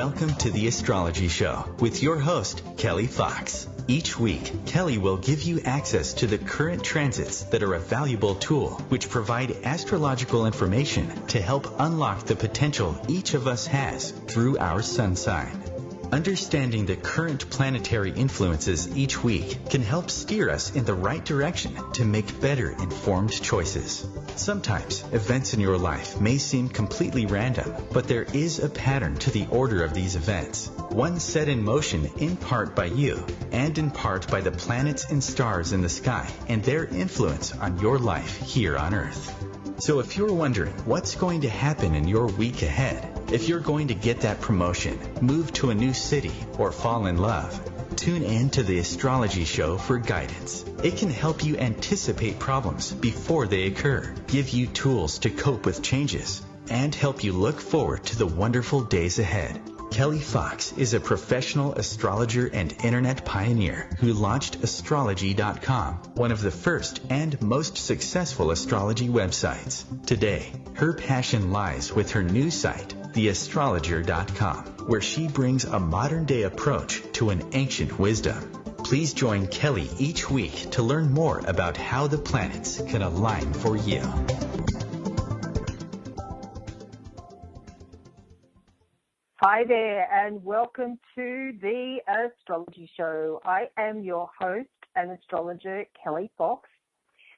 Welcome to the Astrology Show with your host, Kelly Fox. Each week, Kelly will give you access to the current transits that are a valuable tool which provide astrological information to help unlock the potential each of us has through our sun sign. Understanding the current planetary influences each week can help steer us in the right direction to make better informed choices. Sometimes events in your life may seem completely random, but there is a pattern to the order of these events, one set in motion in part by you and in part by the planets and stars in the sky and their influence on your life here on Earth. So if you're wondering what's going to happen in your week ahead, if you're going to get that promotion, move to a new city, or fall in love, tune in to the Astrology Show for guidance. It can help you anticipate problems before they occur, give you tools to cope with changes, and help you look forward to the wonderful days ahead. Kelly Fox is a professional astrologer and internet pioneer who launched astrology.com, one of the first and most successful astrology websites. Today, her passion lies with her new site, theastrologer.com, where she brings a modern-day approach to an ancient wisdom. Please join Kelly each week to learn more about how the planets can align for you. Hi there, and welcome to the Astrology Show. I am your host and astrologer, Kelly Fox,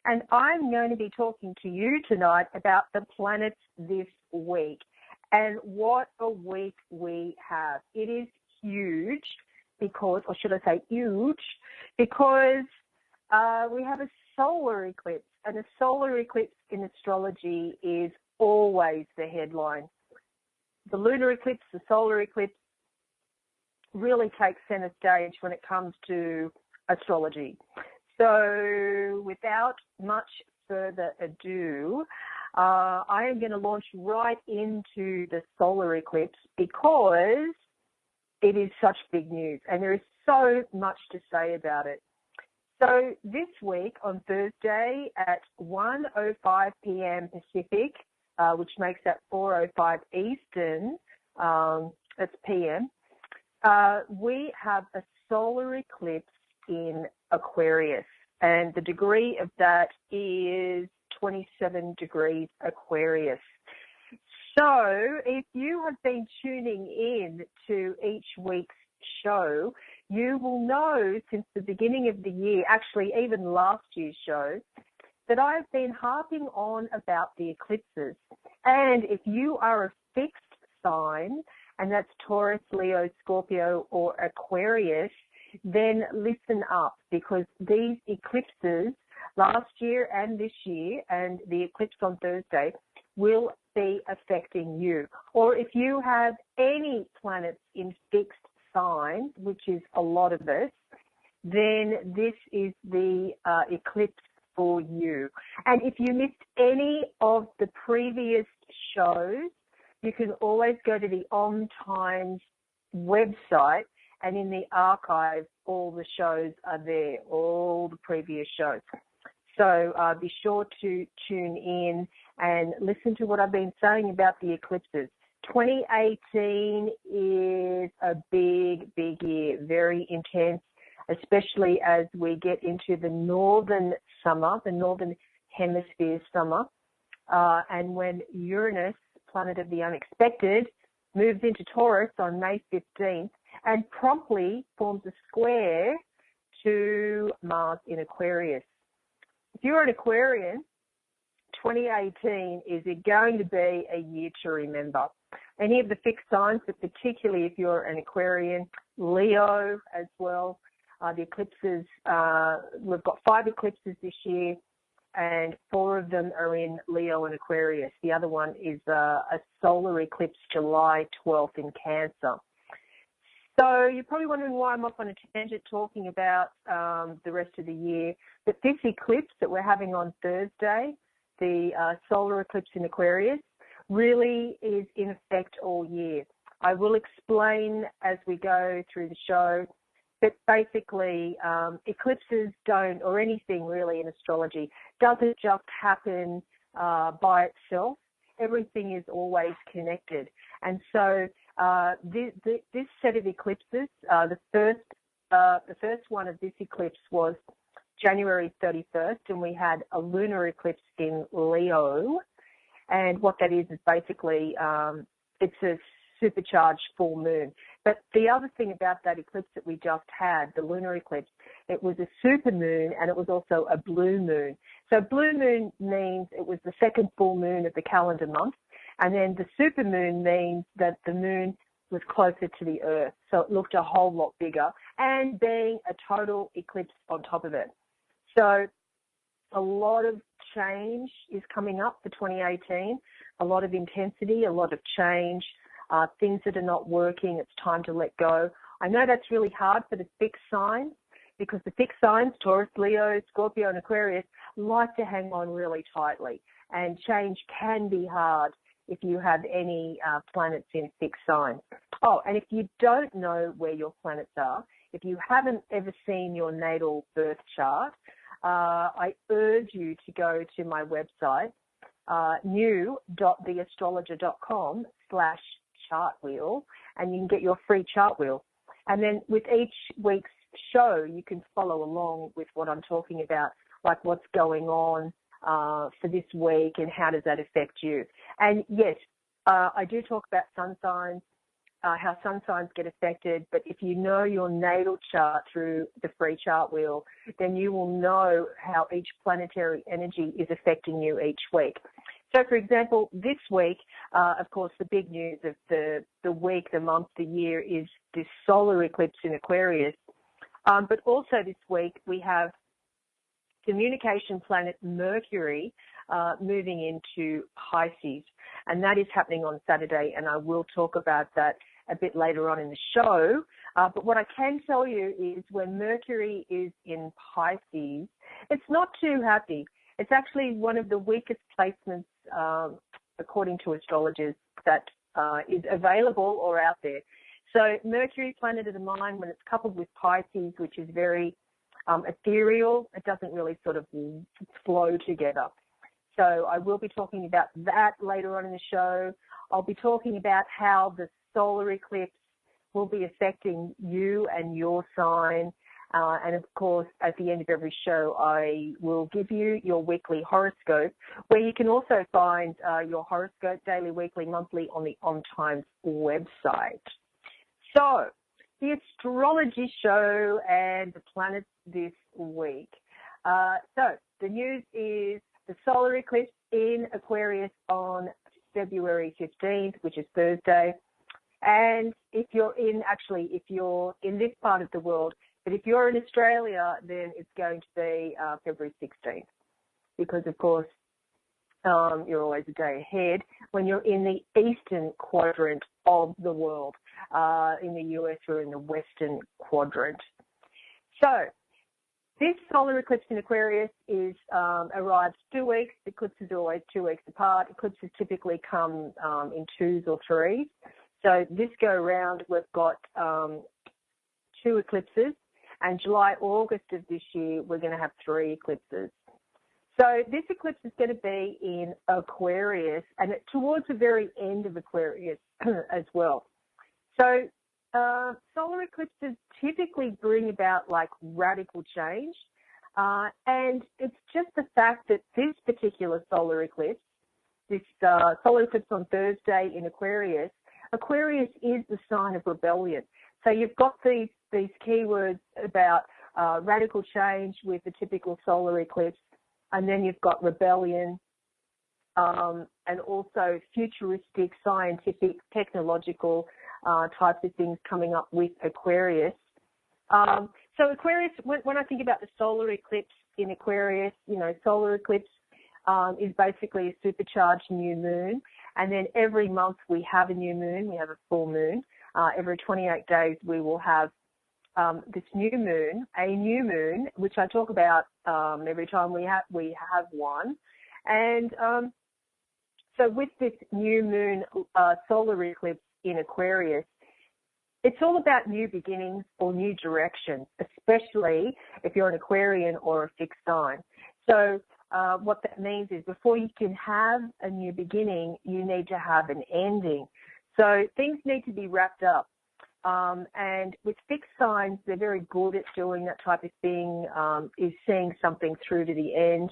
and I'm going to be talking to you tonight about the planets this week. And what a week we have. It is huge because, or should I say huge, because we have a solar eclipse, and a solar eclipse in astrology is always the headline. The lunar eclipse, the solar eclipse really takes center stage when it comes to astrology. So without much further ado, I am going to launch right into the solar eclipse because it is such big news and there is so much to say about it. So this week on Thursday at 1:05 p.m. Pacific, which makes that 4:05 Eastern, that's PM, we have a solar eclipse in Aquarius, and the degree of that is 27 degrees Aquarius. So if you have been tuning in to each week's show, you will know since the beginning of the year, actually even last year's show, that I've been harping on about the eclipses. And if you are a fixed sign, and that's Taurus, Leo, Scorpio, or Aquarius, then listen up, because these eclipses last year and this year, and the eclipse on Thursday, will be affecting you. Or if you have any planets in fixed signs, which is a lot of us, then this is the eclipse for you. And if you missed any of the previous shows, you can always go to the OMTimes website, and in the archive, all the shows are there, all the previous shows. So be sure to tune in and listen to what I've been saying about the eclipses. 2018 is a big, big year, very intense, especially as we get into the northern summer, the northern hemisphere summer, and when Uranus, planet of the unexpected, moves into Taurus on May 15th and promptly forms a square to Mars in Aquarius. If you're an Aquarian, 2018 is going to be a year to remember. Any of the fixed signs, but particularly if you're an Aquarian, Leo as well, the eclipses, we've got 5 eclipses this year, and 4 of them are in Leo and Aquarius. The other one is a solar eclipse July 12th in Cancer. So you're probably wondering why I'm off on a tangent talking about the rest of the year. But this eclipse that we're having on Thursday, the solar eclipse in Aquarius, really is in effect all year. I will explain as we go through the show. But basically, eclipses don't, or anything really in astrology, doesn't just happen by itself. Everything is always connected. And so This set of eclipses, the first one of this eclipse was January 31st, and we had a lunar eclipse in Leo. And what that is basically, it's a supercharged full moon. But the other thing about that eclipse that we just had, the lunar eclipse, it was a super moon and it was also a blue moon. So blue moon means it was the second full moon of the calendar month. And then the super moon means that the moon was closer to the Earth. So it looked a whole lot bigger and being a total eclipse on top of it. So a lot of change is coming up for 2018, a lot of intensity, a lot of change, things that are not working, it's time to let go. I know that's really hard for the fixed signs because the fixed signs, Taurus, Leo, Scorpio and Aquarius, like to hang on really tightly. And change can be hard if you have any planets in fixed signs. Oh, and if you don't know where your planets are, if you haven't ever seen your natal birth chart, I urge you to go to my website, new.theastrologer.com/chart-wheel, and you can get your free chart wheel. And then with each week's show, you can follow along with what I'm talking about, like what's going on for this week and how does that affect you. And yes, I do talk about sun signs, how sun signs get affected, but if you know your natal chart through the free chart wheel, then you will know how each planetary energy is affecting you each week. So, for example, this week, of course, the big news of the week, the month, the year is this solar eclipse in Aquarius. But also this week, we have communication planet Mercury moving into Pisces, and that is happening on Saturday, and I will talk about that a bit later on in the show. But what I can tell you is when Mercury is in Pisces, it's not too happy. It's actually one of the weakest placements, according to astrologers, that is available or out there. So Mercury, planet of the mind, when it's coupled with Pisces, which is very ethereal, it doesn't really sort of flow together. So I will be talking about that later on in the show. I'll be talking about how the solar eclipse will be affecting you and your sign. And of course, at the end of every show, I will give you your weekly horoscope, where you can also find your horoscope daily, weekly, monthly on the OMTimes website. So, the astrology show and the planets this week. So, the news is the solar eclipse in Aquarius on February 15th, which is Thursday. And if you're in this part of the world, but if you're in Australia, then it's going to be February 16th, because of course you're always a day ahead when you're in the eastern quadrant of the world. In the US, we're in the western quadrant. So this solar eclipse in Aquarius arrives 2 weeks. Eclipses are always 2 weeks apart. Eclipses typically come in 2s or 3s. So this go around, we've got 2 eclipses, and July, August of this year, we're going to have 3 eclipses. So this eclipse is going to be in Aquarius, and towards the very end of Aquarius as well. So solar eclipses typically bring about like radical change, and it's just the fact that this particular solar eclipse, this solar eclipse on Thursday in Aquarius, Aquarius is the sign of rebellion. So you've got these keywords about radical change with the typical solar eclipse, and then you've got rebellion, and also futuristic, scientific, technological types of things coming up with Aquarius. So Aquarius, when I think about the solar eclipse in Aquarius, solar eclipse is basically a supercharged new moon. And then every month we have a new moon, we have a full moon. Every 28 days we will have this new moon, which I talk about every time we have one. And so with this new moon solar eclipse in Aquarius, it's all about new beginnings or new direction, especially if you're an Aquarian or a fixed sign. So what that means is before you can have a new beginning, you need to have an ending. So things need to be wrapped up. And with fixed signs, they're very good at doing that type of thing, is seeing something through to the end.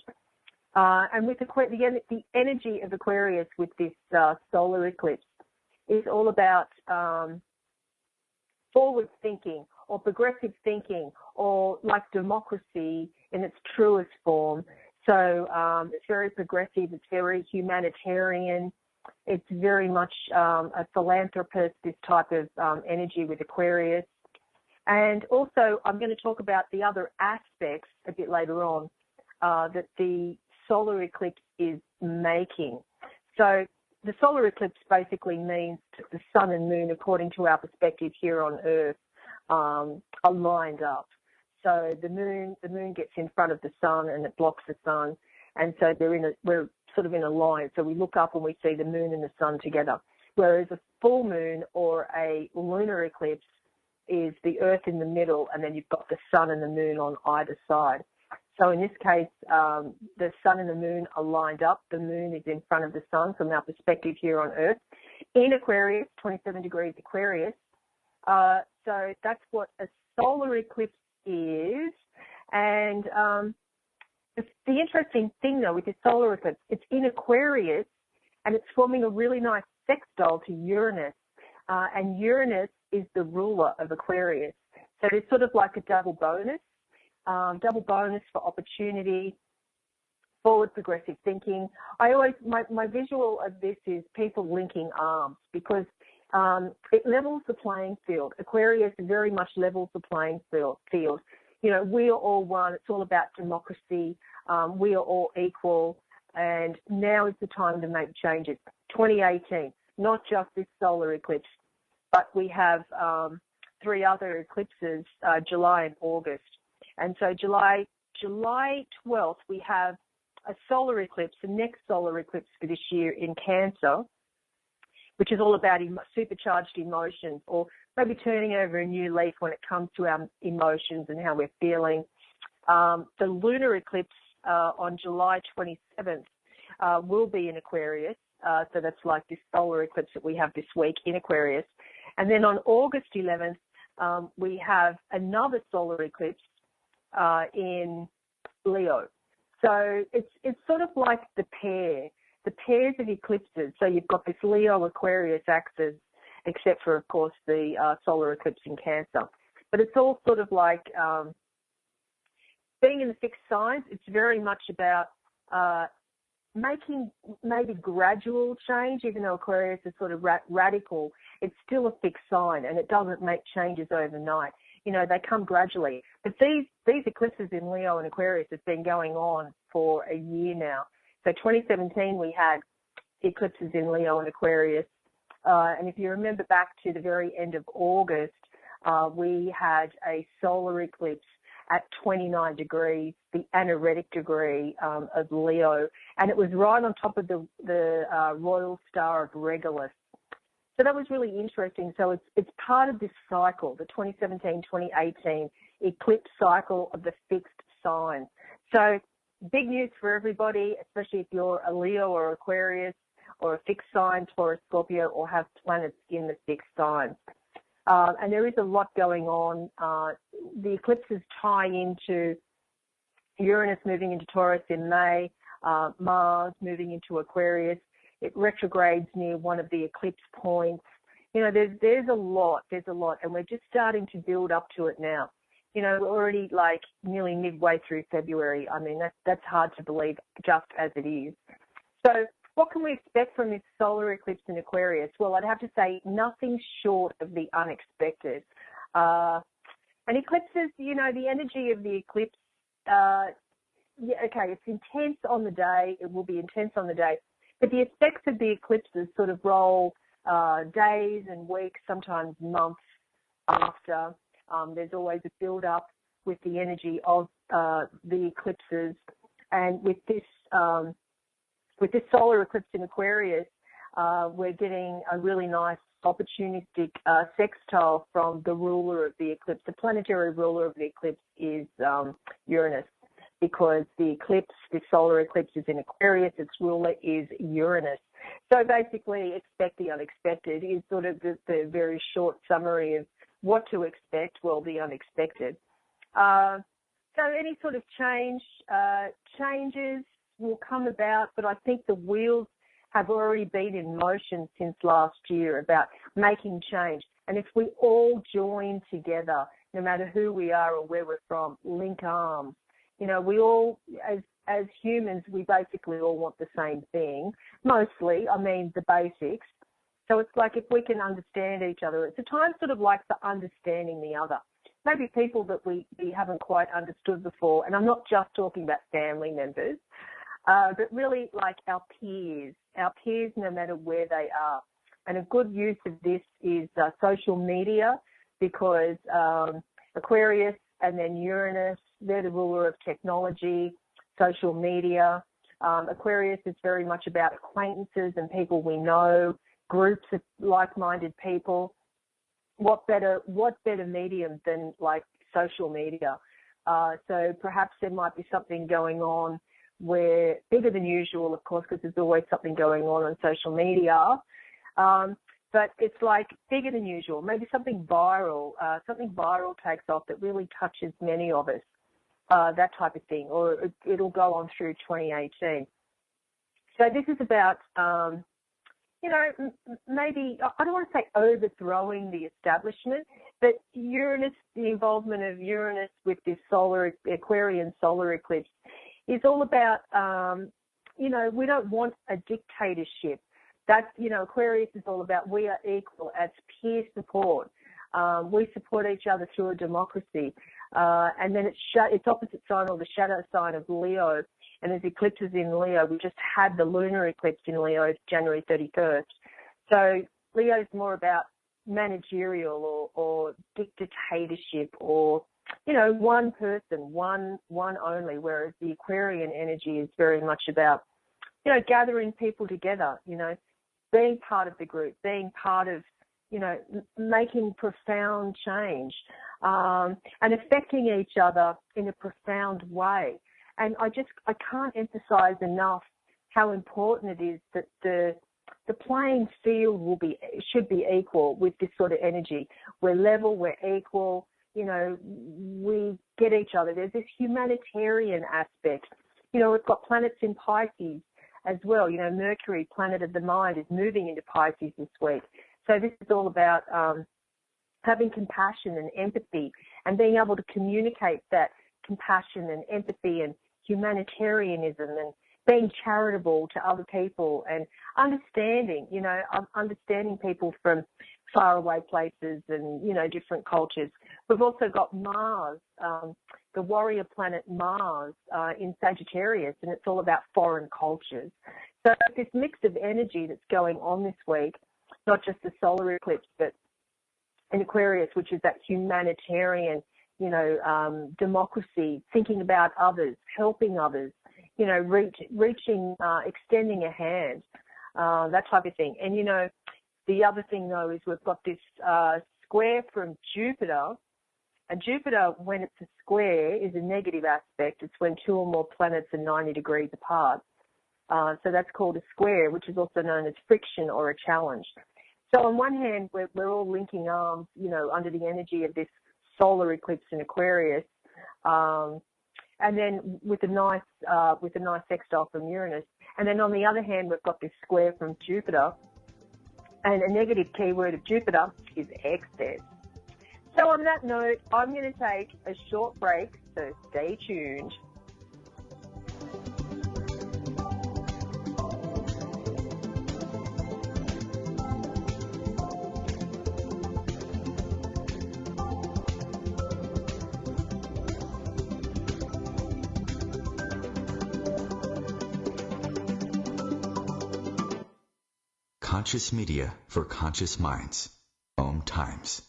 And with the energy of Aquarius with this solar eclipse is all about forward thinking or progressive thinking, or like democracy in its truest form. So it's very progressive, it's very humanitarian, it's very much a philanthropist, this type of energy with Aquarius. And also I'm going to talk about the other aspects a bit later on that the solar eclipse is making. So the solar eclipse basically means that the sun and moon, according to our perspective here on Earth, are lined up. So the moon gets in front of the sun and it blocks the sun, and so we're sort of in a line. So we look up and we see the moon and the sun together. Whereas a full moon or a lunar eclipse is the Earth in the middle, and then you've got the sun and the moon on either side. So in this case, the sun and the moon are lined up. The moon is in front of the sun from our perspective here on Earth. In Aquarius, 27 degrees Aquarius. So that's what a solar eclipse is. And the interesting thing, though, with the solar eclipse, it's in Aquarius, and it's forming a really nice sextile to Uranus. And Uranus is the ruler of Aquarius. So it's sort of like a double bonus for opportunity, forward progressive thinking. My visual of this is people linking arms, because it levels the playing field. Aquarius very much levels the playing field. You know, we are all one. It's all about democracy. We are all equal, and now is the time to make changes. 2018, not just this solar eclipse, but we have 3 other eclipses, July and August. And so July 12th, we have a solar eclipse, the next solar eclipse for this year in Cancer, which is all about supercharged emotions, or maybe turning over a new leaf when it comes to our emotions and how we're feeling. The lunar eclipse on July 27th will be in Aquarius. So that's like this solar eclipse that we have this week in Aquarius. And then on August 11th, we have another solar eclipse in Leo. So it's sort of like the pairs of eclipses. So you've got this Leo-Aquarius axis, except for, of course, the solar eclipse in Cancer. But it's all sort of like being in the fixed signs. It's very much about making maybe gradual change, even though Aquarius is sort of radical. It's still a fixed sign, and it doesn't make changes overnight. You know, they come gradually. But these eclipses in Leo and Aquarius have been going on for a year now. So 2017, we had eclipses in Leo and Aquarius. And if you remember back to the very end of August, we had a solar eclipse at 29 degrees, the anaretic degree of Leo. And it was right on top of the royal star of Regulus. So that was really interesting. So it's part of this cycle, the 2017-2018 eclipse cycle of the fixed signs. So big news for everybody, especially if you're a Leo or Aquarius or a fixed sign, Taurus, Scorpio, or have planets in the fixed signs. And there is a lot going on. The eclipses tie into Uranus moving into Taurus in May, Mars moving into Aquarius. It retrogrades near one of the eclipse points. You know, there's a lot, and we're just starting to build up to it now. You know, we're already like nearly midway through February. I mean, that's hard to believe just as it is. So what can we expect from this solar eclipse in Aquarius? Well, I'd have to say nothing short of the unexpected. And eclipses, you know, the energy of the eclipse, it's intense on the day. It will be intense on the day. But the effects of the eclipses sort of roll days and weeks, sometimes months after. There's always a build-up with the energy of the eclipses. And with this solar eclipse in Aquarius, we're getting a really nice opportunistic sextile from the ruler of the eclipse. The planetary ruler of the eclipse is Uranus, because the solar eclipse is in Aquarius, its ruler is Uranus. So basically, expect the unexpected is sort of the very short summary of what to expect. Well, the unexpected. So any sort of changes will come about, but I think the wheels have already been in motion since last year about making change. And if we all join together, no matter who we are or where we're from, link arms, we all, as humans, we basically all want the same thing. Mostly, I mean, the basics. So it's like if we can understand each other, it's a time sort of like for understanding the other. Maybe people that we haven't quite understood before, and I'm not just talking about family members, but really like our peers no matter where they are. And a good use of this is social media, because Aquarius and then Uranus, they're the ruler of technology, social media. Aquarius is very much about acquaintances and people we know, groups of like-minded people. What better medium than like social media? So perhaps there might be something going on where bigger than usual, of course, because there's always something going on social media. But it's like bigger than usual, maybe something viral takes off that really touches many of us, that type of thing, or it'll go on through 2018. So this is about, maybe, I don't want to say overthrowing the establishment, but Uranus, the involvement of Uranus with this Aquarian solar eclipse is all about, we don't want a dictatorship. That's, Aquarius is all about we are equal as peer support. We support each other through a democracy. And then it's opposite sign, or the shadow sign of Leo. And there's eclipses in Leo. We just had the lunar eclipse in Leo, January 31st. So Leo is more about managerial or dictatorship, or, one person, one only, whereas the Aquarian energy is very much about, gathering people together, being part of the group, being part of, making profound change, and affecting each other in a profound way. And I can't emphasize enough how important it is that the playing field should be equal with this sort of energy. We're level, we're equal, we get each other. There's this humanitarian aspect. We've got planets in Pisces as well. Mercury, planet of the mind, is moving into Pisces this week. So this is all about having compassion and empathy, and being able to communicate that compassion and empathy and humanitarianism, and being charitable to other people, and understanding people from faraway places and, different cultures. We've also got Mars, the warrior planet Mars in Sagittarius, and it's all about foreign cultures. So this mix of energy that's going on this week, not just the solar eclipse, but in Aquarius, which is that humanitarian, democracy, thinking about others, helping others, reaching, extending a hand, that type of thing. And, the other thing, though, is we've got this square from Jupiter. And Jupiter, when it's a square, is a negative aspect. It's when two or more planets are 90 degrees apart. So that's called a square, which is also known as friction or a challenge. So on one hand, we're all linking arms, under the energy of this solar eclipse in Aquarius, and then with a nice sextile from Uranus. And then on the other hand, we've got this square from Jupiter, and a negative keyword of Jupiter is excess. So on that note, I'm going to take a short break, so stay tuned. Conscious media for conscious minds. OMTimes.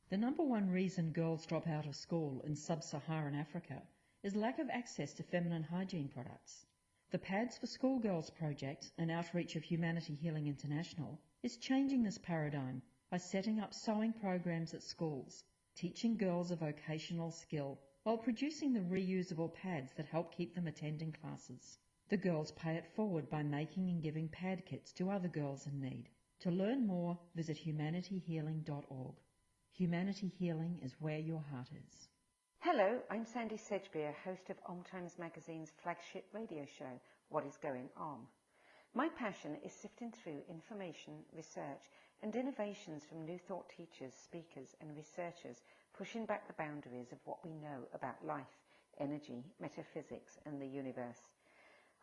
The number one reason girls drop out of school in sub-Saharan Africa is lack of access to feminine hygiene products. The Pads for Schoolgirls project, an outreach of Humanity Healing International, is changing this paradigm by setting up sewing programs at schools, teaching girls a vocational skill while producing the reusable pads that help keep them attending classes. The girls pay it forward by making and giving pad kits to other girls in need. To learn more, visit humanityhealing.org. Humanity Healing is where your heart is. Hello, I'm Sandy Sedgbeer, host of OMTimes magazine's flagship radio show, What is Going On? My passion is sifting through information, research and innovations from new thought teachers, speakers and researchers pushing back the boundaries of what we know about life, energy, metaphysics and the universe.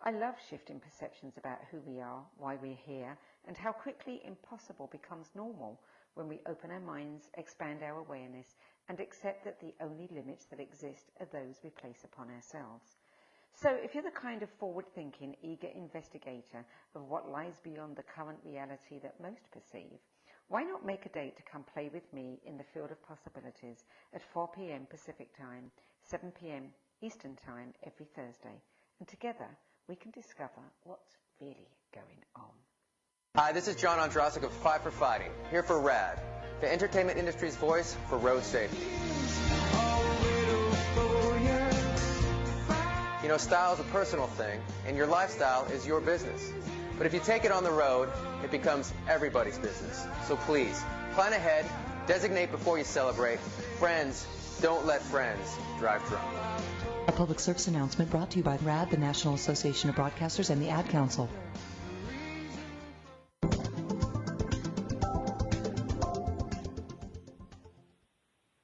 I love shifting perceptions about who we are, why we're here, and how quickly impossible becomes normal when we open our minds, expand our awareness, and accept that the only limits that exist are those we place upon ourselves. So if you're the kind of forward-thinking, eager investigator of what lies beyond the current reality that most perceive, why not make a date to come play with me in the field of possibilities at 4 p.m. Pacific Time, 7 p.m. Eastern Time every Thursday, and together we can discover what's really going on. Hi, this is John Ondrasik of Five for Fighting, here for RAD, the entertainment industry's voice for road safety. You know, style is a personal thing, and your lifestyle is your business. But if you take it on the road, it becomes everybody's business. So please, plan ahead, designate before you celebrate. Friends, don't let friends drive drunk. A public service announcement brought to you by RAD, the National Association of Broadcasters, and the Ad Council.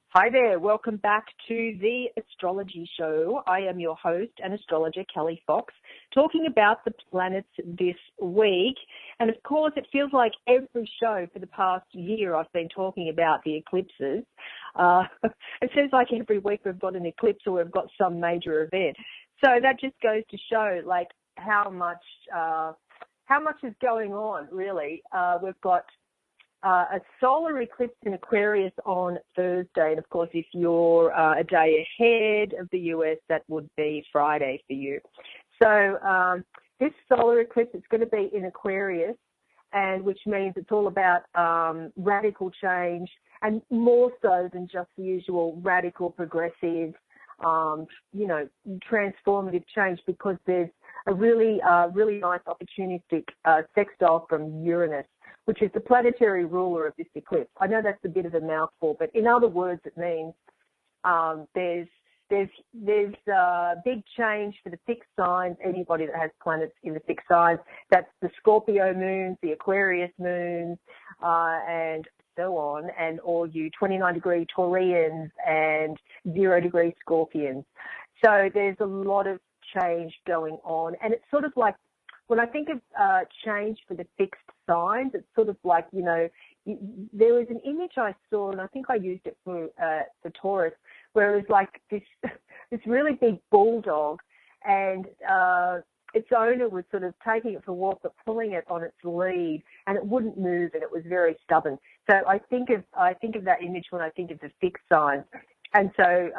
Hi there, welcome back to the Astrology Show. I am your host and astrologer Kelly Fox, talking about the planets this week. And of course, it feels like every show for the past year I've been talking about the eclipses. It seems like every week we've got an eclipse or we've got some major event. So that just goes to show like how much is going on, really. We've got a solar eclipse in Aquarius on Thursday. And of course, if you're a day ahead of the US, that would be Friday for you. So this solar eclipse, it's going to be in Aquarius, and which means it's all about radical change, and more so than just the usual radical, progressive, transformative change, because there's a really nice opportunistic sextile from Uranus, which is the planetary ruler of this eclipse. I know that's a bit of a mouthful, but in other words, it means there's big change for the fixed signs. Anybody that has planets in the fixed signs, that's the Scorpio moons, the Aquarius moons, and so on, and all you 29-degree Taurians and 0-degree Scorpions. So there's a lot of change going on, and it's sort of like, when I think of change for the fixed signs, it's sort of like, there was an image I saw, and I think I used it for Taurus, where it was like this really big bulldog, and its owner was sort of taking it for a walk, but pulling it on its lead, and it wouldn't move, and it was very stubborn. So I think of that image when I think of the fixed signs, and so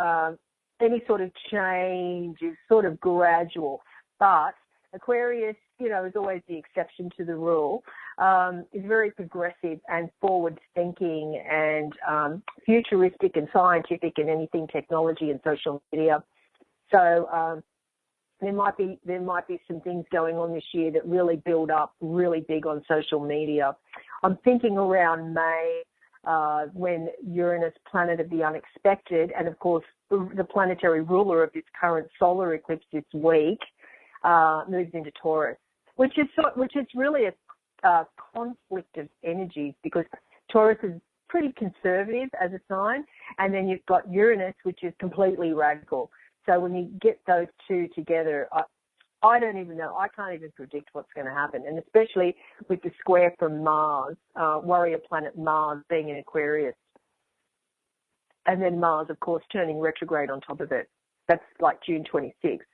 any sort of change is sort of gradual, but Aquarius, is always the exception to the rule, is very progressive and forward-thinking and futuristic and scientific and anything technology and social media. So there might be some things going on this year that really build up really big on social media. I'm thinking around May, when Uranus, planet of the unexpected, and of course the planetary ruler of this current solar eclipse this week, moves into Taurus, which is really a conflict of energies, because Taurus is pretty conservative as a sign, and then you've got Uranus, which is completely radical. So when you get those two together, I don't even know. I can't even predict what's going to happen, and especially with the square from Mars, warrior planet Mars being in Aquarius, and then Mars, of course, turning retrograde on top of it. That's like June 26th.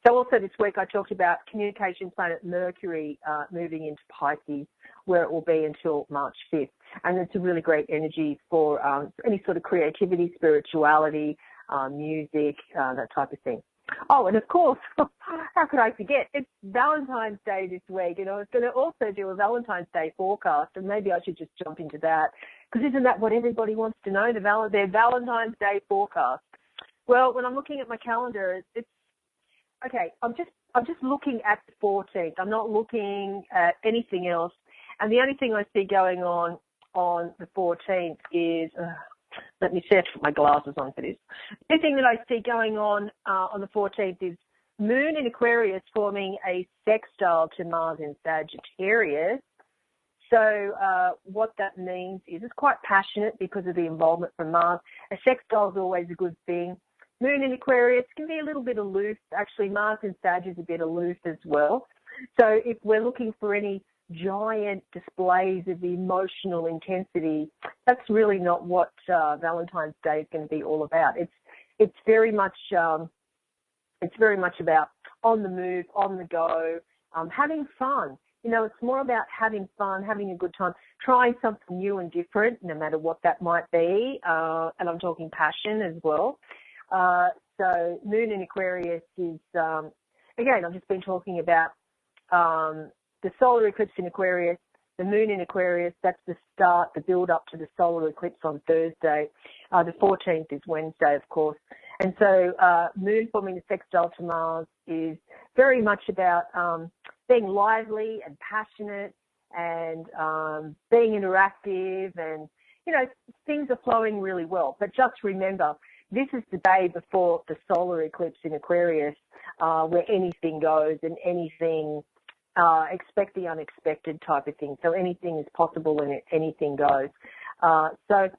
So also this week I talked about communication planet Mercury moving into Pisces, where it will be until March 5th. And it's a really great energy for any sort of creativity, spirituality, music, that type of thing. Oh, and of course, how could I forget? It's Valentine's Day this week, and I was going to also do a Valentine's Day forecast, and maybe I should just jump into that, because isn't that what everybody wants to know, their Valentine's Day forecast? Well, when I'm looking at my calendar, okay, I'm just looking at the 14th. I'm not looking at anything else. And the only thing I see going on the 14th is, let me see, I put my glasses on for this. The only thing that I see going on the 14th is Moon in Aquarius forming a sextile to Mars in Sagittarius. So what that means is it's quite passionate because of the involvement from Mars. A sextile is always a good thing. Moon in Aquarius can be a little bit aloof. Actually, Mars in Sag is a bit aloof as well. So if we're looking for any giant displays of emotional intensity, that's really not what Valentine's Day is going to be all about. It's very much about on the move, on the go, having fun. You know, it's more about having fun, having a good time, trying something new and different, no matter what that might be. And I'm talking passion as well. So Moon in Aquarius is, again, I've just been talking about the solar eclipse in Aquarius, the Moon in Aquarius. That's the start, the build up to the solar eclipse on Thursday. The 14th is Wednesday, of course. And so Moon forming a sextile to Mars is very much about being lively and passionate and being interactive, and, you know, things are flowing really well. But just remember, this is the day before the solar eclipse in Aquarius, where anything goes and anything, expect the unexpected type of thing. So anything is possible and anything goes. So,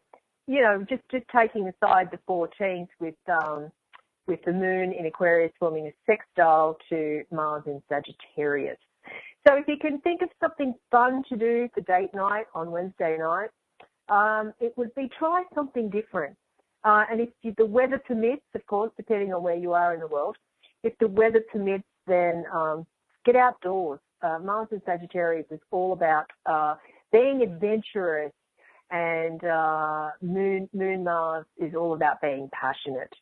you know, just taking aside the 14th with the Moon in Aquarius forming a sextile to Mars in Sagittarius. So if you can think of something fun to do for date night on Wednesday night, it would be try something different. And if the weather permits, of course, depending on where you are in the world, if the weather permits, then get outdoors. Mars in Sagittarius is all about being adventurous, and Moon Mars is all about being passionate.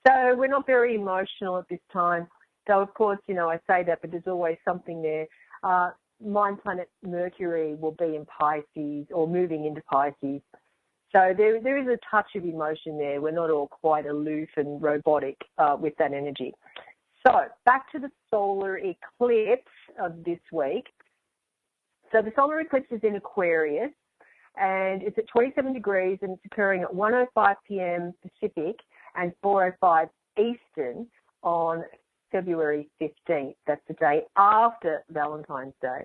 So we're not very emotional at this time. So, of course, you know, I say that, but there's always something there. Mind planet Mercury will be in Pisces or moving into Pisces. So there is a touch of emotion there. We're not all quite aloof and robotic with that energy. So back to the solar eclipse of this week. So the solar eclipse is in Aquarius, and it's at 27 degrees, and it's occurring at 1:05 p.m. Pacific and 4:05 Eastern on February 15th. That's the day after Valentine's Day.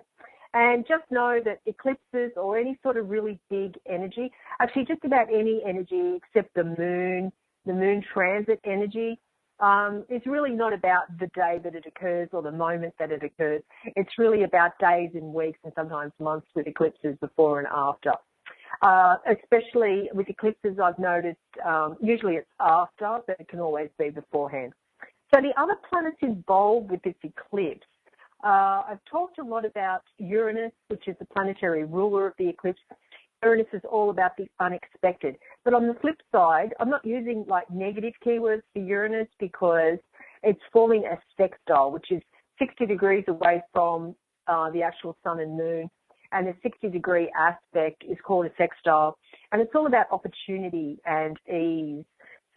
And just know that eclipses or any sort of really big energy, actually just about any energy except the moon transit energy, is really not about the day that it occurs or the moment that it occurs. It's really about days and weeks and sometimes months with eclipses before and after. Especially with eclipses, I've noticed usually it's after, but it can always be beforehand. So the other planets involved with this eclipse, I've talked a lot about Uranus, which is the planetary ruler of the eclipse. Uranus is all about the unexpected. But on the flip side, I'm not using like negative keywords for Uranus because it's forming a sextile, which is 60 degrees away from the actual sun and moon. And the 60-degree aspect is called a sextile. And it's all about opportunity and ease.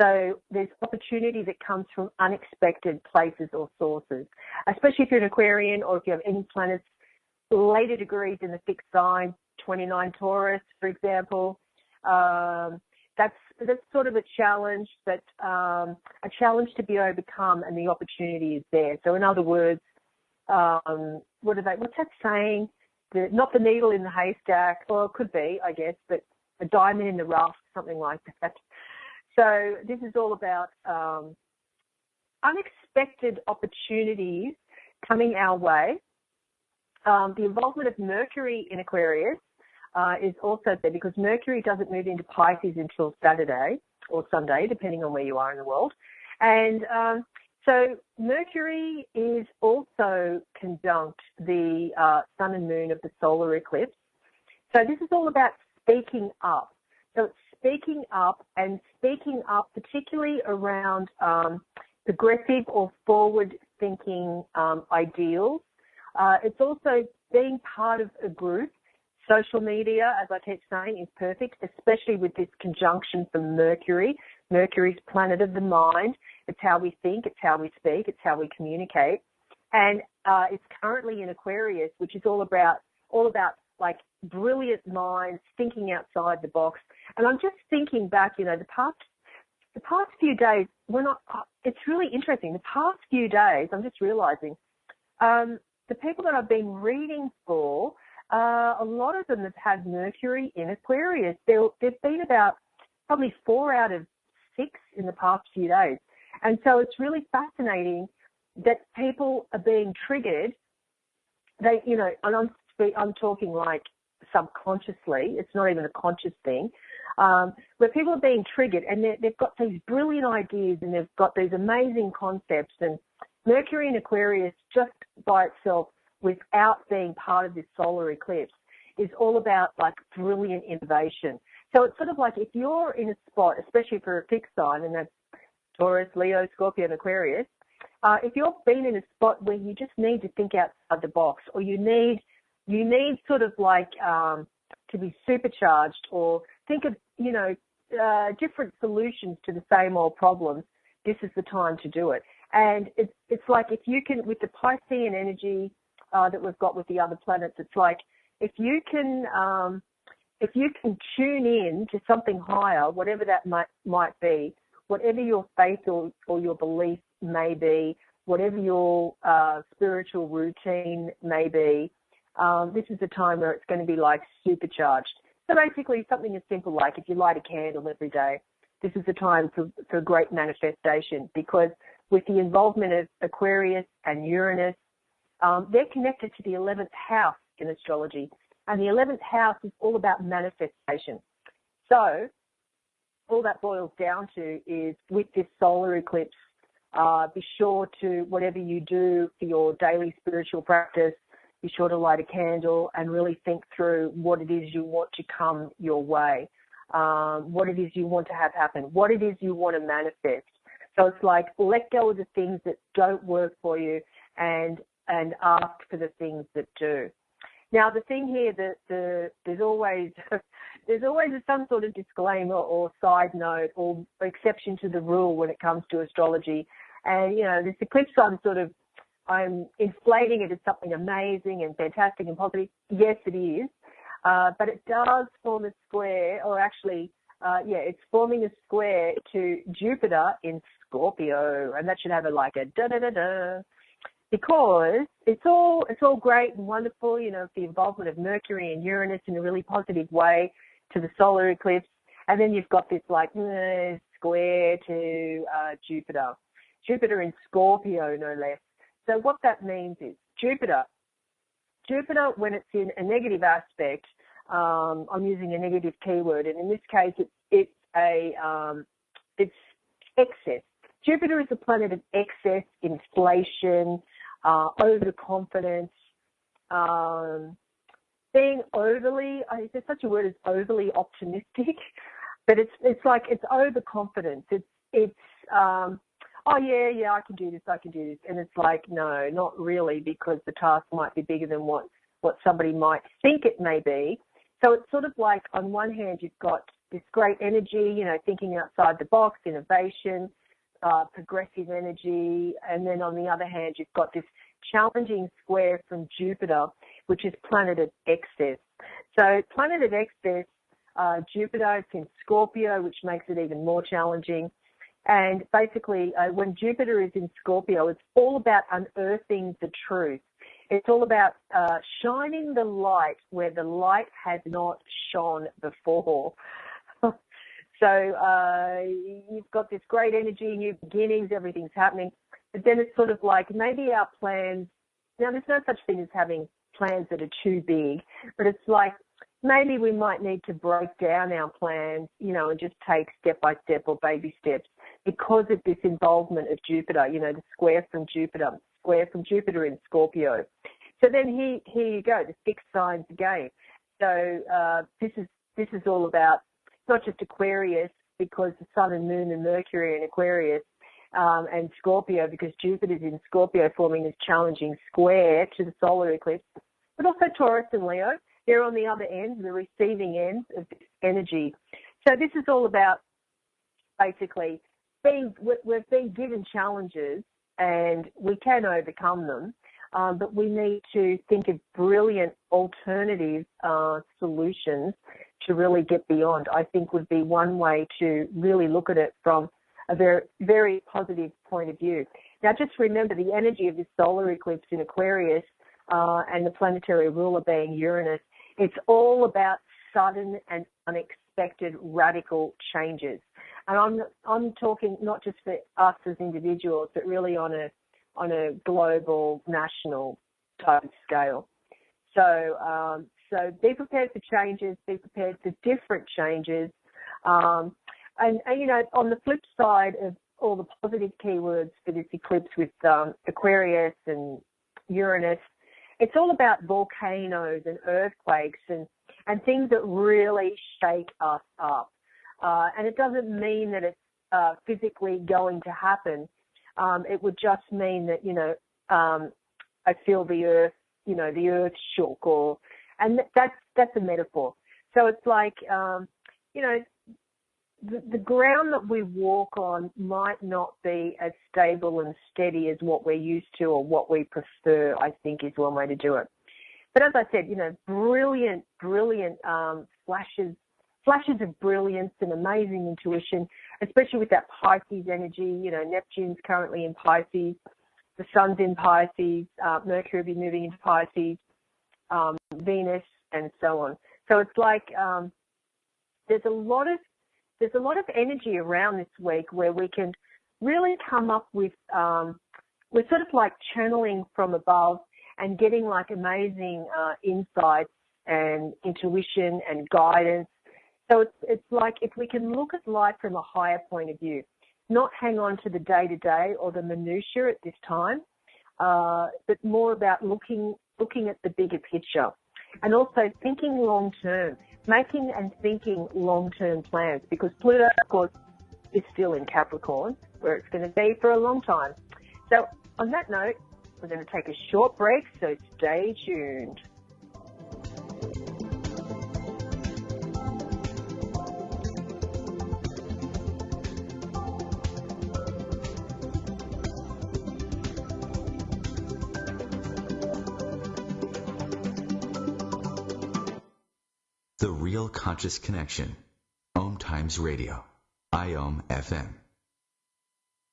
So there's opportunity that comes from unexpected places or sources, especially if you're an Aquarian or if you have any planets later degrees in the fixed sign, 29 Taurus, for example. That's sort of a challenge, but a challenge to be overcome, and the opportunity is there. So in other words, what's that saying? Not the needle in the haystack, or it could be, I guess, but a diamond in the rough, something like that. So this is all about unexpected opportunities coming our way. The involvement of Mercury in Aquarius is also there because Mercury doesn't move into Pisces until Saturday or Sunday, depending on where you are in the world. And so Mercury is also conjunct the sun and moon of the solar eclipse. So this is all about speaking up. So it's speaking up, and speaking up particularly around progressive or forward-thinking ideals. It's also being part of a group. Social media, as I keep saying, is perfect, especially with this conjunction from Mercury. Mercury's planet of the mind. It's how we think, it's how we speak, it's how we communicate. And it's currently in Aquarius, which is all about like brilliant minds thinking outside the box. And I'm just thinking back, the past few days, it's really interesting. The past few days, I'm just realizing, the people that I've been reading for, a lot of them have had Mercury in Aquarius. There've been about probably 4 out of 6 in the past few days. And so it's really fascinating that people are being triggered. And I'm talking like subconsciously. It's not even a conscious thing. Where people are being triggered and they've got these brilliant ideas and they've got these amazing concepts. And Mercury in Aquarius, just by itself, without being part of this solar eclipse, is all about like brilliant innovation. So it's sort of like if you're in a spot, especially for a fixed sign, and that's Taurus, Leo, Scorpio, and Aquarius, if you're being in a spot where you just need to think outside the box, or you need sort of like to be supercharged, or think of different solutions to the same old problems, this is the time to do it. And it's like if you can, with the Piscean energy that we've got with the other planets, it's like if you can tune in to something higher, whatever that might be, whatever your faith or your belief may be, whatever your spiritual routine may be, this is a time where it's going to be like supercharged. So basically something as simple like if you light a candle every day, this is the time for great manifestation, because with the involvement of Aquarius and Uranus, they're connected to the 11th house in astrology. And the 11th house is all about manifestation. So all that boils down to is with this solar eclipse, be sure to, whatever you do for your daily spiritual practice, be sure to light a candle and really think through what it is you want to come your way, what it is you want to have happen, what it is you want to manifest. So it's like let go of the things that don't work for you and ask for the things that do. Now, the thing here that there's always some sort of disclaimer or side note or exception to the rule when it comes to astrology. And, this eclipse, I'm inflating it as something amazing and fantastic and positive. Yes, it is. But it does form a square, or actually, it's forming a square to Jupiter in Scorpio. And that should have a da-da-da-da. Because it's all great and wonderful, the involvement of Mercury and Uranus in a really positive way to the solar eclipse. And then you've got this square to Jupiter in Scorpio, no less. So what that means is Jupiter, when it's in a negative aspect, I'm using a negative keyword, and in this case it's excess. Jupiter is a planet of excess, inflation, overconfidence, being overly, there's such a word as overly optimistic, but it's like it's overconfidence. It's oh yeah, I can do this. And it's like, no, not really, because the task might be bigger than what somebody might think it may be. So it's sort of like on one hand, you've got this great energy, thinking outside the box, innovation, progressive energy. And then on the other hand, you've got this challenging square from Jupiter, which is planet of excess. So planet of excess, Jupiter, it's in Scorpio, which makes it even more challenging. And basically, when Jupiter is in Scorpio, it's all about unearthing the truth. It's all about shining the light where the light has not shone before. So you've got this great energy, new beginnings, everything's happening. But then it's sort of like maybe our plans, now there's no such thing as having plans that are too big, but it's like maybe we might need to break down our plans, and just take step by step or baby steps because of this involvement of Jupiter, the square from Jupiter in Scorpio. So then here you go, the fixed signs again. So this is all about not just Aquarius, because the Sun and Moon and Mercury in Aquarius, and Scorpio, because Jupiter's in Scorpio, forming this challenging square to the solar eclipse, but also Taurus and Leo. They're on the other end, the receiving end of this energy. So this is all about basically we've been given challenges and we can overcome them, but we need to think of brilliant alternative solutions to really get beyond. I think would be one way to really look at it from a very, very positive point of view. Now, just remember the energy of this solar eclipse in Aquarius and the planetary ruler being Uranus. It's all about sudden and unexpected radical changes. And I'm talking not just for us as individuals, but really on a global, national type of scale. So be prepared for changes, be prepared for different changes. And you know, on the flip side of all the positive keywords for this eclipse with Aquarius and Uranus, it's all about volcanoes and earthquakes and things that really shake us up. And it doesn't mean that it's physically going to happen. It would just mean that, you know, I feel the earth, you know, the earth shook, and that's a metaphor. So it's like, you know, the ground that we walk on might not be as stable and steady as what we're used to or what we prefer, I think is one way to do it. But as I said, you know, brilliant flashes of brilliance and amazing intuition, especially with that Pisces energy. You know, Neptune's currently in Pisces, the Sun's in Pisces, Mercury will be moving into Pisces, Venus, and so on. So it's like there's a lot of energy around this week where we can really come up with we're sort of like channeling from above and getting like amazing insights and intuition and guidance. So it's like if we can look at life from a higher point of view, not hang on to the day-to-day or the minutiae at this time, but more about looking at the bigger picture and also thinking long-term, making and thinking long-term plans, because Pluto, of course, is still in Capricorn, where it's going to be for a long time. So on that note, we're going to take a short break, so stay tuned. The Real Conscious Connection. OMTimes Radio. IOM FM.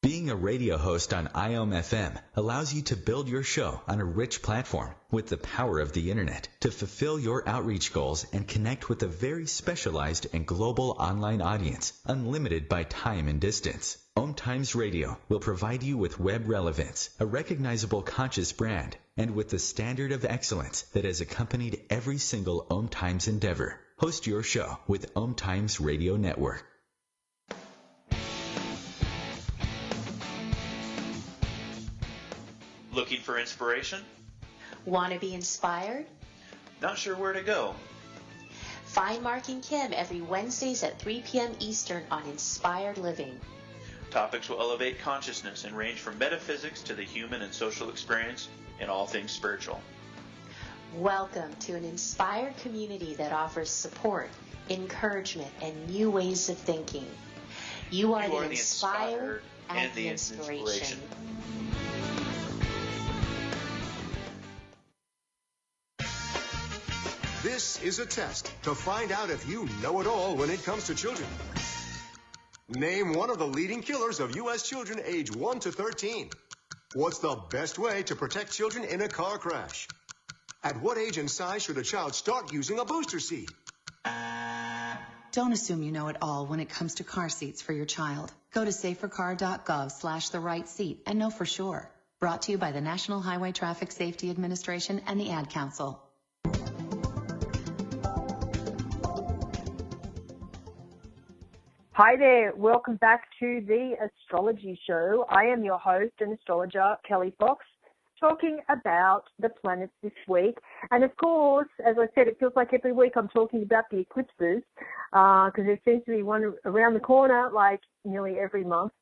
Being a radio host on IOM FM allows you to build your show on a rich platform with the power of the internet to fulfill your outreach goals and connect with a very specialized and global online audience, unlimited by time and distance. OMTimes Radio will provide you with web relevance, a recognizable conscious brand, and with the standard of excellence that has accompanied every single OMTimes endeavor. Host your show with OMTimes Radio Network. Looking for inspiration? Want to be inspired? Not sure where to go? Find Mark and Kim every Wednesdays at 3 p.m. Eastern on Inspired Living. Topics will elevate consciousness and range from metaphysics to the human and social experience and all things spiritual. Welcome to an inspired community that offers support, encouragement, and new ways of thinking. You are the inspired and the inspiration. This is a test to find out if you know it all when it comes to children. Name one of the leading killers of U.S. children age 1 to 13. What's the best way to protect children in a car crash? At what age and size should a child start using a booster seat? Don't assume you know it all when it comes to car seats for your child. Go to safercar.gov/the-right-seat and know for sure. Brought to you by the National Highway Traffic Safety Administration and the Ad Council. Hi there, welcome back to the Astrology Show. I am your host and astrologer, Kelly Fox, talking about the planets this week. And of course, as I said, it feels like every week I'm talking about the eclipses, because there seems to be one around the corner like nearly every month.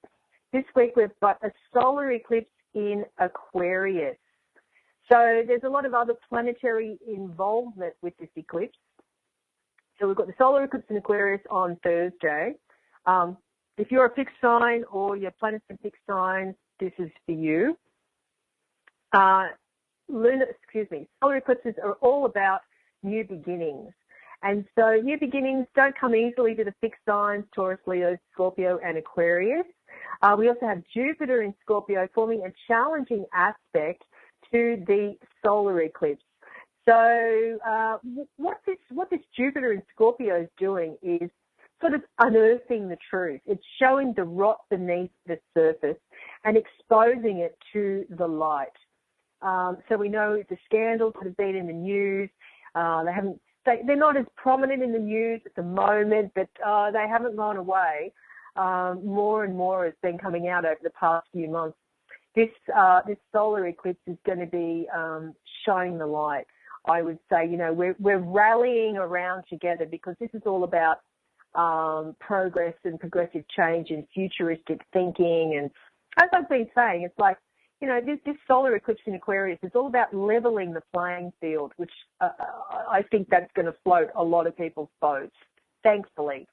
This week we've got a solar eclipse in Aquarius. So there's a lot of other planetary involvement with this eclipse. So we've got the solar eclipse in Aquarius on Thursday. if you're a fixed sign or your planet's in fixed signs, this is for you. Solar eclipses are all about new beginnings. And so new beginnings don't come easily to the fixed signs, Taurus, Leo, Scorpio, and Aquarius. We also have Jupiter in Scorpio forming a challenging aspect to the solar eclipse. So what this Jupiter in Scorpio is doing is sort of unearthing the truth. It's showing the rot beneath the surface and exposing it to the light. So we know the scandals that have been in the news, they're not as prominent in the news at the moment, but they haven't gone away. More and more has been coming out over the past few months. This solar eclipse is going to be shining the light. I would say, we're rallying around together because this is all about progress and progressive change and futuristic thinking. And as I've been saying, it's like, this solar eclipse in Aquarius is all about leveling the playing field, which I think that's going to float a lot of people's boats, thankfully.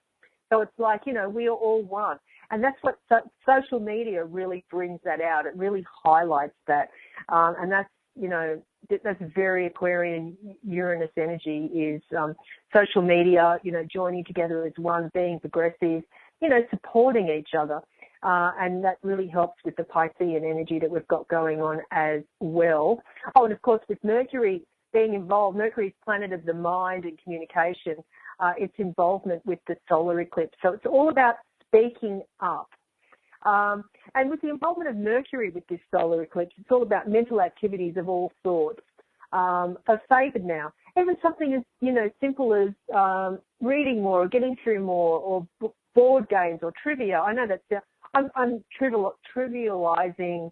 So it's like, we are all one. And that's what social media really brings that out. It really highlights that. And that's, that's very Aquarian Uranus energy is social media, joining together as one, being progressive, supporting each other. And that really helps with the Piscean energy that we've got going on as well. Oh, and of course, with Mercury being involved, Mercury's planet of the mind and communication, its involvement with the solar eclipse. So it's all about speaking up. And with the involvement of Mercury with this solar eclipse, it's all about mental activities of all sorts are favoured now. Even something as, simple as reading more or getting through more or board games or trivia. I know that's I'm trivializing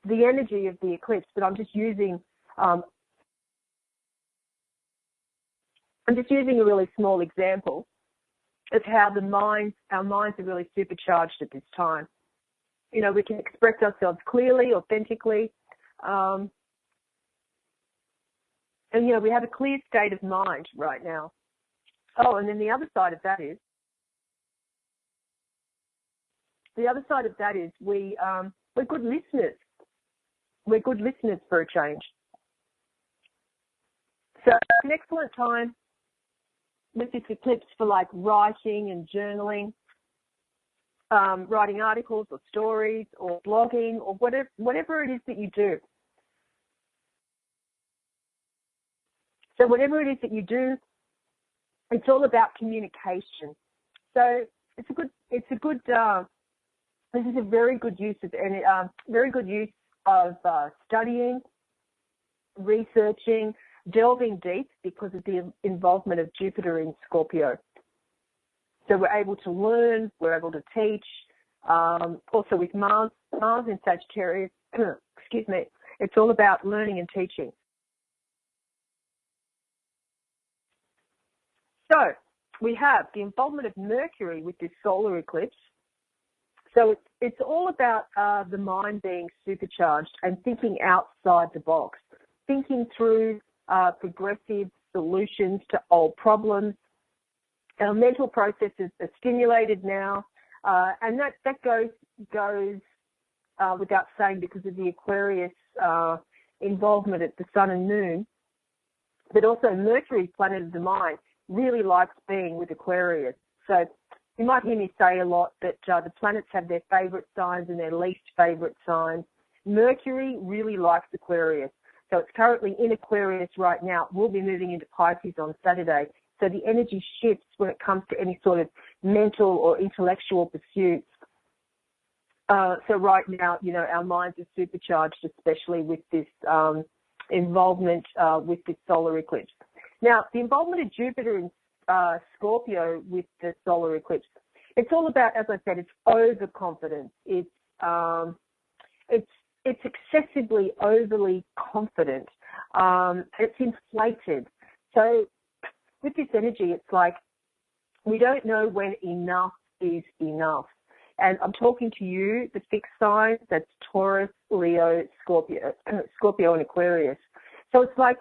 the energy of the eclipse, but I'm just using a really small example of how our minds are really supercharged at this time. We can express ourselves clearly, authentically, and we have a clear state of mind right now. Oh, and then the other side of that is we're good listeners. We're good listeners for a change. So it's an excellent time with this eclipse for like writing and journaling, writing articles or stories or blogging or whatever it is that you do. So whatever it is that you do, it's all about communication. So this is a very good use of studying, researching, delving deep because of the involvement of Jupiter in Scorpio. So we're able to learn, we're able to teach. Also with Mars in Sagittarius, excuse me, it's all about learning and teaching. So we have the involvement of Mercury with this solar eclipse. So it's all about the mind being supercharged and thinking outside the box, thinking through progressive solutions to old problems. Our mental processes are stimulated now, and that goes without saying because of the Aquarius involvement at the Sun and Moon. But also Mercury, planet of the mind, really likes being with Aquarius. So you might hear me say a lot that the planets have their favourite signs and their least favourite signs. Mercury really likes Aquarius. So it's currently in Aquarius right now. We'll be moving into Pisces on Saturday. So the energy shifts when it comes to any sort of mental or intellectual pursuits. So right now, our minds are supercharged, especially with this involvement with this solar eclipse. Now, the involvement of Jupiter in Scorpio with the solar eclipse, it's all about, as I said, it's overconfidence. It's excessively overly confident. It's inflated. So with this energy, it's like we don't know when enough is enough. And I'm talking to you, the fixed signs, that's Taurus, Leo, Scorpio and Aquarius. So it's like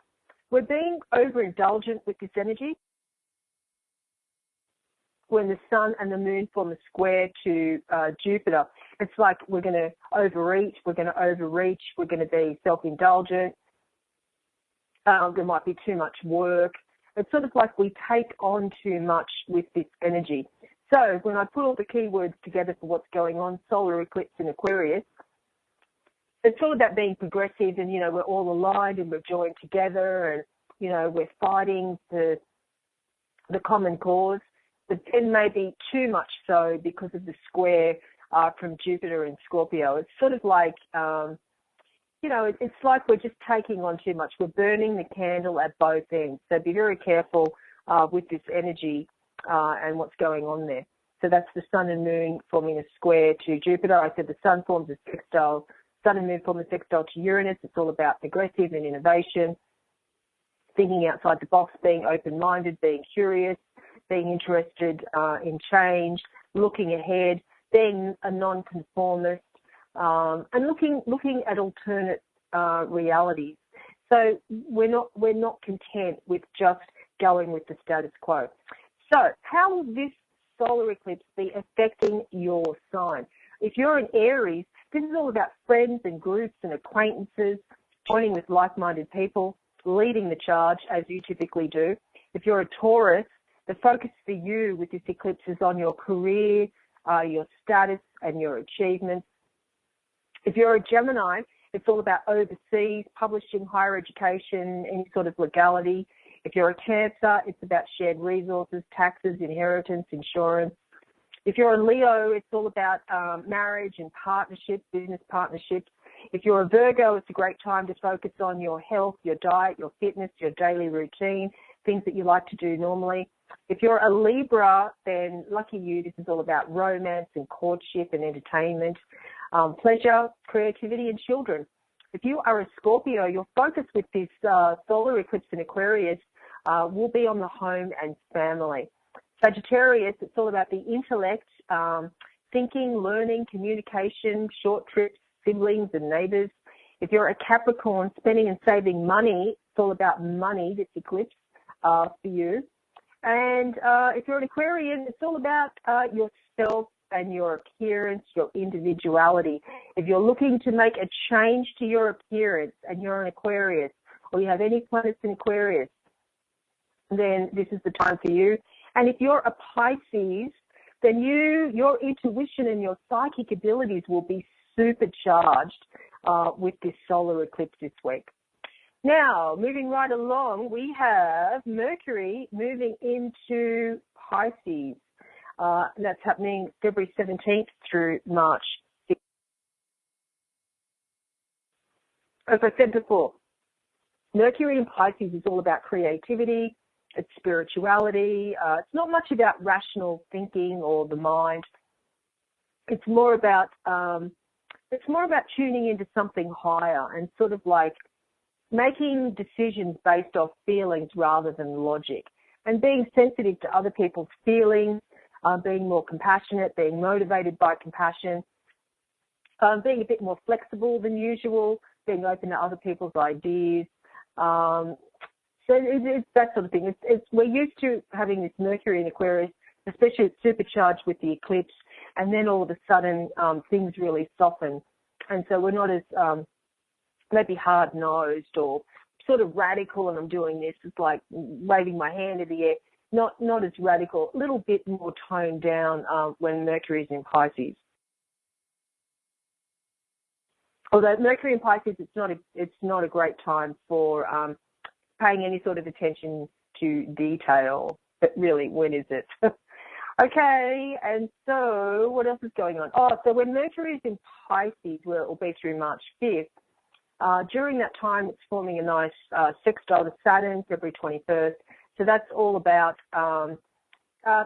we're being overindulgent with this energy. when the sun and the moon form a square to Jupiter, it's like we're going to overeat, we're going to overreach, we're going to be self-indulgent. There might be too much work. It's sort of like we take on too much with this energy. So when I put all the keywords together for what's going on, solar eclipse in Aquarius, it's all about being progressive and, you know, we're all aligned and we're joined together and, you know, we're fighting the common cause. But then maybe too much so because of the square from Jupiter and Scorpio. It's sort of like, you know, it's like we're just taking on too much. We're burning the candle at both ends. So be very careful with this energy and what's going on there. So that's the sun and moon forming a square to Jupiter. I said the sun forms a sextile. Sun and moon form a sextile to Uranus. It's all about progressive and innovation, thinking outside the box, being open-minded, being curious, being interested in change, looking ahead, being a non-conformist, and looking at alternate realities. So we're not content with just going with the status quo. So how will this solar eclipse be affecting your sign? If you're an Aries, this is all about friends and groups and acquaintances, joining with like-minded people, leading the charge as you typically do. If you're a Taurus, the focus for you with this eclipse is on your career, your status and your achievements. If you're a Gemini, it's all about overseas, publishing, higher education, any sort of legality. If you're a Cancer, it's about shared resources, taxes, inheritance, insurance. If you're a Leo, it's all about marriage and partnerships, business partnerships. If you're a Virgo, it's a great time to focus on your health, your diet, your fitness, your daily routine, things that you like to do normally. If you're a Libra, then lucky you, this is all about romance and courtship and entertainment, pleasure, creativity, and children. If you are a Scorpio, your focus with this solar eclipse in Aquarius will be on the home and family. Sagittarius, it's all about the intellect, thinking, learning, communication, short trips, siblings and neighbours. If you're a Capricorn, spending and saving money, it's all about money, this eclipse for you. And if you're an Aquarian, it's all about yourself and your appearance, your individuality. If you're looking to make a change to your appearance and you're an Aquarius, or you have any planets in Aquarius, then this is the time for you. And if you're a Pisces, then your intuition and your psychic abilities will be supercharged with this solar eclipse this week. Now, moving right along, we have Mercury moving into Pisces. That's happening February 17th through March 6th. As I said before, Mercury in Pisces is all about creativity, it's spirituality. It's not much about rational thinking or the mind. It's more about tuning into something higher and sort of like making decisions based off feelings rather than logic, and being sensitive to other people's feelings, being more compassionate, being motivated by compassion, being a bit more flexible than usual, being open to other people's ideas. So it's that sort of thing. We're used to having this Mercury in Aquarius, especially it's supercharged with the eclipse, and then all of a sudden things really soften. And so we're not as maybe hard-nosed or sort of radical, and I'm doing this. It's like waving my hand in the air. Not as radical, a little bit more toned down when Mercury is in Pisces. Although Mercury in Pisces, it's not a great time for paying any sort of attention to detail. But really, when is it? Okay, and so what else is going on? So when Mercury is in Pisces, where it will be through March 5th, during that time, it's forming a nice sextile to Saturn, February 21st. So that's all about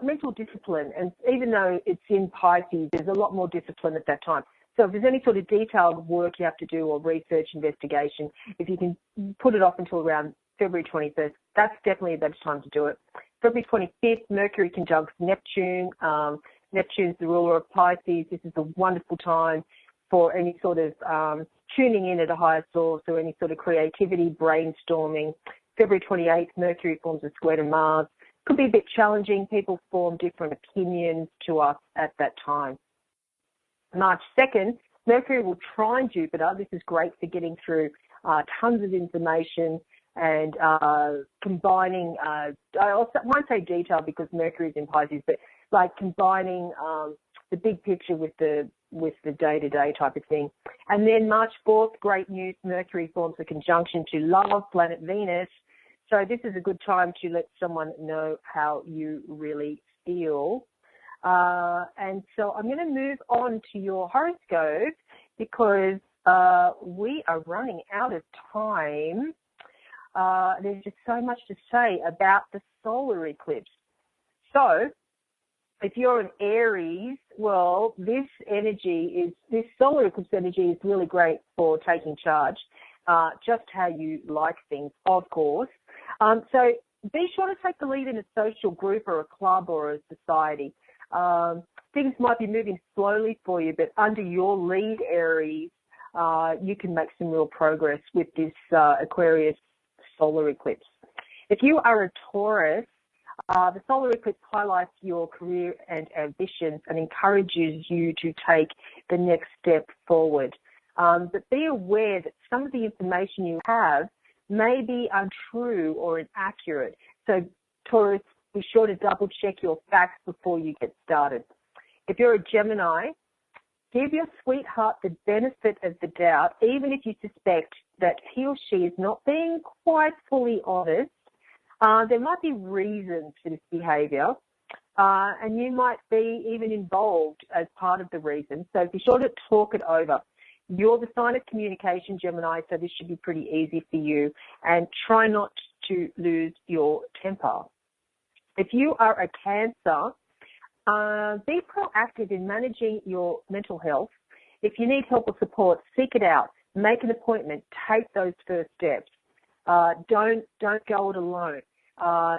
mental discipline. And even though it's in Pisces, there's a lot more discipline at that time. So if there's any sort of detailed work you have to do or research, investigation, if you can put it off until around February 21st, that's definitely a better time to do it. February 25th, Mercury conjuncts Neptune. Neptune's the ruler of Pisces. This is a wonderful time for any sort of tuning in at a higher source or any sort of creativity, brainstorming. February 28th, Mercury forms a square to Mars. could be a bit challenging. People form different opinions to us at that time. March 2nd, Mercury will trine Jupiter. This is great for getting through tons of information and combining, I won't say detail because Mercury is in Pisces, but like combining the big picture with the day-to-day type of thing. And then March 4th, great news, Mercury forms a conjunction to love planet Venus. So this is a good time to let someone know how you really feel. And so I'm going to move on to your horoscope because we are running out of time. There's just so much to say about the solar eclipse. So if you're an Aries, well, this solar eclipse energy is really great for taking charge, just how you like things, of course. So be sure to take the lead in a social group or a club or a society. Things might be moving slowly for you, but under your lead, Aries, you can make some real progress with this Aquarius solar eclipse. If you are a Taurus, the solar eclipse highlights your career and ambitions and encourages you to take the next step forward. But be aware that some of the information you have may be untrue or inaccurate. So, Taurus, be sure to double check your facts before you get started. If you're a Gemini, give your sweetheart the benefit of the doubt, even if you suspect that he or she is not being quite fully honest. There might be reasons for this behavior, and you might be even involved as part of the reason. So be sure to talk it over. You're the sign of communication, Gemini, so this should be pretty easy for you. And try not to lose your temper. If you are a Cancer, be proactive in managing your mental health. If you need help or support, seek it out. Make an appointment. Take those first steps. Don't go it alone.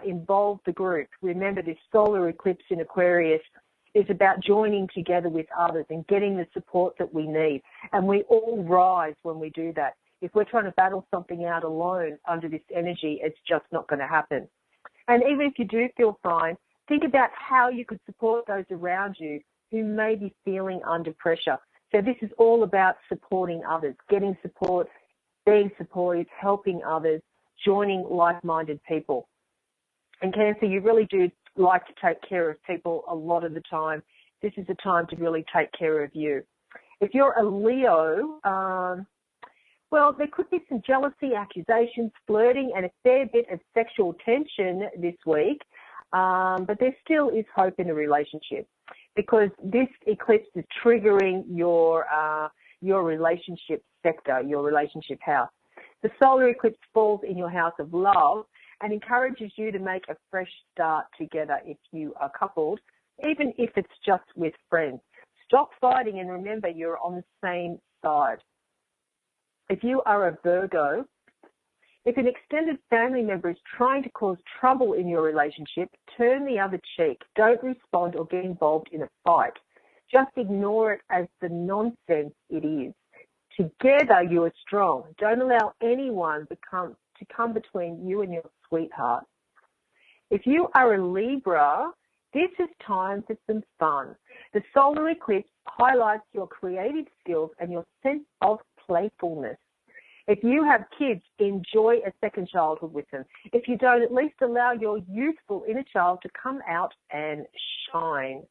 Involve the group. Remember, this solar eclipse in Aquarius is about joining together with others and getting the support that we need. And we all rise when we do that. If we're trying to battle something out alone under this energy, it's just not going to happen. And even if you do feel fine, think about how you could support those around you who may be feeling under pressure. So this is all about supporting others, getting support, being supportive, helping others, joining like-minded people. And Cancer, you really do like to take care of people a lot of the time. This is a time to really take care of you. If you're a Leo, well, there could be some jealousy, accusations, flirting, and a fair bit of sexual tension this week. But there still is hope in a relationship because this eclipse is triggering your relationship sector, your relationship house. The solar eclipse falls in your house of love and encourages you to make a fresh start together if you are coupled, even if it's just with friends. Stop fighting and remember you're on the same side. If you are a Virgo, if an extended family member is trying to cause trouble in your relationship, turn the other cheek. Don't respond or get involved in a fight. Just ignore it as the nonsense it is. Together you are strong. Don't allow anyone to come between you and your sweetheart. If you are a Libra, this is time for some fun. The solar eclipse highlights your creative skills and your sense of playfulness. If you have kids, enjoy a second childhood with them. If you don't, at least allow your youthful inner child to come out and shine.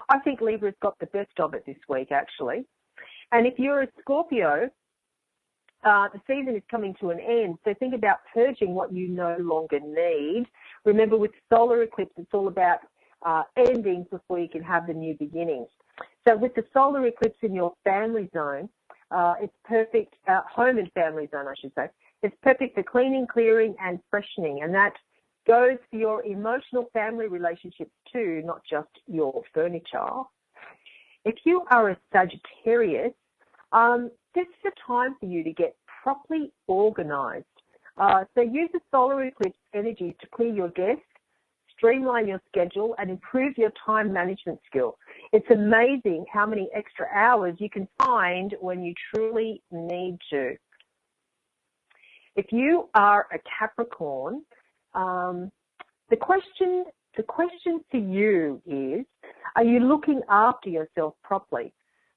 I think Libra's got the best of it this week, actually. And if you're a Scorpio, the season is coming to an end, so think about purging what you no longer need. Remember, with solar eclipse, it's all about endings before you can have the new beginnings. So with the solar eclipse in your family zone, it's perfect, home and family zone, I should say. It's perfect for cleaning, clearing, and freshening, and that goes for your emotional family relationships too, not just your furniture. If you are a Sagittarius, this is a time for you to get properly organized. So use the solar eclipse energy to clear your desk, streamline your schedule, and improve your time management skills. It's amazing how many extra hours you can find when you truly need to. If you are a Capricorn, The question for you is, are you looking after yourself properly?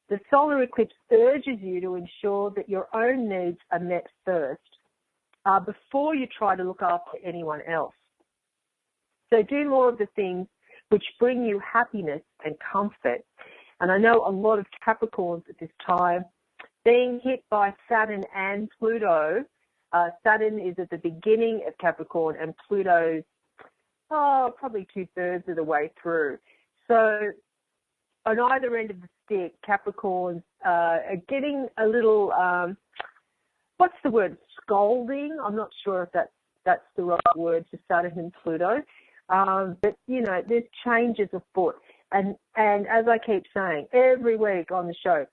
The solar eclipse urges you to ensure that your own needs are met first before you try to look after anyone else. So do more of the things which bring you happiness and comfort. And I know a lot of Capricorns at this time being hit by Saturn and Pluto. Saturn is at the beginning of Capricorn and Pluto's probably 2/3 of the way through. So on either end of the stick, Capricorns are getting a little, what's the word, scolding? I'm not sure if that's the right word for Saturn and Pluto. But, you know, there's changes afoot. And as I keep saying, every week on the show,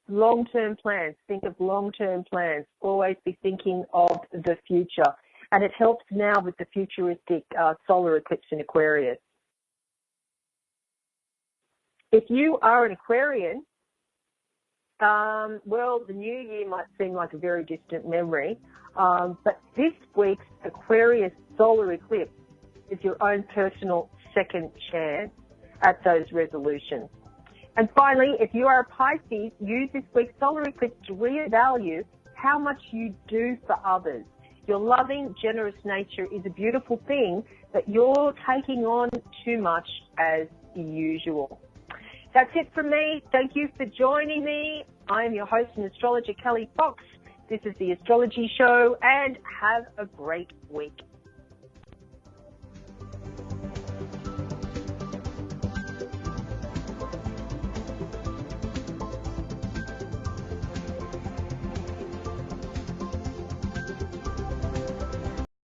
long-term plans. Think of long-term plans. Always be thinking of the future. And it helps now with the futuristic solar eclipse in Aquarius. If you are an Aquarian, well, the new year might seem like a very distant memory. But this week's Aquarius solar eclipse is your own personal second chance at those resolutions. And finally, if you are a Pisces, use this week's solar eclipse to reevaluate how much you do for others. Your loving, generous nature is a beautiful thing, but you're taking on too much as usual. That's it from me. Thank you for joining me. I am your host and astrologer, Kelly Fox. This is The Astrology Show, and have a great week.